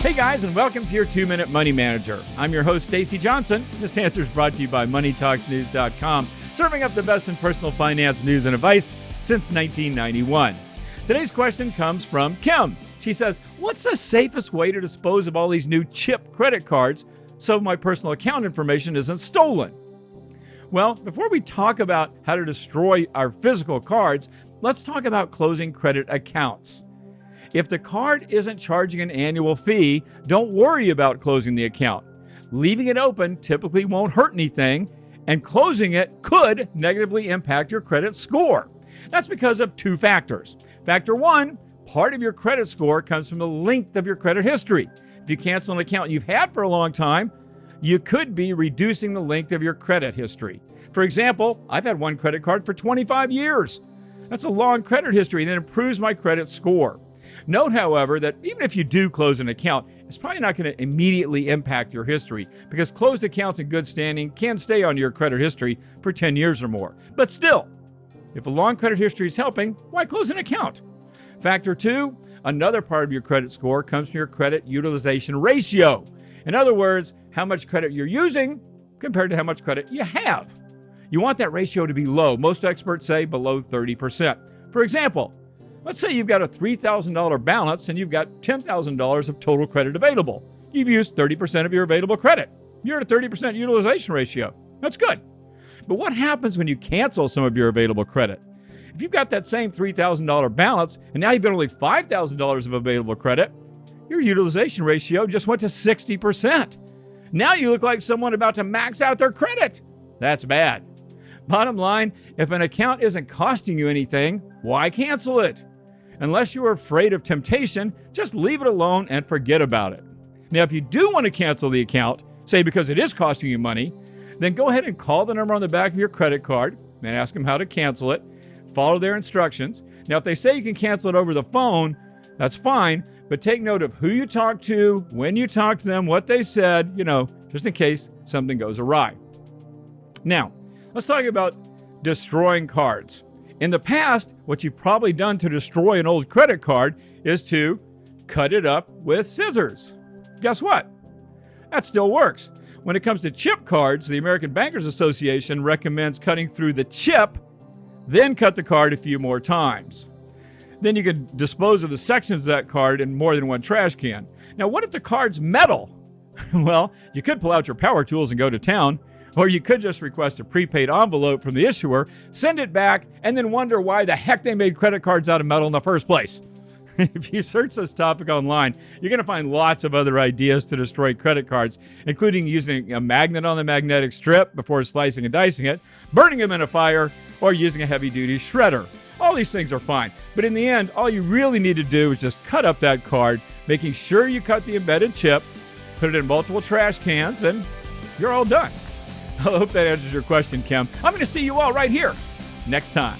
Hey guys, and welcome to your 2-Minute Money Manager. I'm your host, Stacey Johnson. This answer is brought to you by MoneyTalksNews.com, serving up the best in personal finance news and advice since 1991. Today's question comes from Kim. She says, what's the safest way to dispose of all these new chip credit cards so my personal account information isn't stolen? Well, before we talk about how to destroy our physical cards, let's talk about closing credit accounts. If the card isn't charging an annual fee, don't worry about closing the account. Leaving it open typically won't hurt anything, and closing it could negatively impact your credit score. That's because of two factors. Factor one, part of your credit score comes from the length of your credit history. If you cancel an account you've had for a long time, you could be reducing the length of your credit history. For example, I've had one credit card for 25 years. That's a long credit history, and it improves my credit score. Note, however, that even if you do close an account, it's probably not going to immediately impact your history because closed accounts in good standing can stay on your credit history for 10 years or more. But still, if a long credit history is helping, why close an account? Factor two, another part of your credit score comes from your credit utilization ratio. In other words, how much credit you're using compared to how much credit you have. You want that ratio to be low. Most experts say below 30%. For example, let's say you've got a $3,000 balance and you've got $10,000 of total credit available. You've used 30% of your available credit. You're at a 30% utilization ratio. That's good. But what happens when you cancel some of your available credit? If you've got that same $3,000 balance and now you've got only $5,000 of available credit, your utilization ratio just went to 60%. Now you look like someone about to max out their credit. That's bad. Bottom line, if an account isn't costing you anything, why cancel it? Unless you're afraid of temptation, just leave it alone and forget about it. Now, if you do want to cancel the account, say because it is costing you money, then go ahead and call the number on the back of your credit card and ask them how to cancel it. Follow their instructions. Now, if they say you can cancel it over the phone, that's fine, but take note of who you talk to, when you talk to them, what they said, just in case something goes awry. Now, let's talk about destroying cards. In the past, what you've probably done to destroy an old credit card is to cut it up with scissors. Guess what? That still works. When it comes to chip cards, the American Bankers Association recommends cutting through the chip, then cut the card a few more times. Then you can dispose of the sections of that card in more than one trash can. Now, what if the card's metal? Well, you could pull out your power tools and go to town. Or you could just request a prepaid envelope from the issuer, send it back, and then wonder why the heck they made credit cards out of metal in the first place. If you search this topic online, you're going to find lots of other ideas to destroy credit cards, including using a magnet on the magnetic strip before slicing and dicing it, burning them in a fire, or using a heavy-duty shredder. All these things are fine, but in the end, all you really need to do is just cut up that card, making sure you cut the embedded chip, put it in multiple trash cans, and you're all done. I hope that answers your question, Kim. I'm going to see you all right here next time.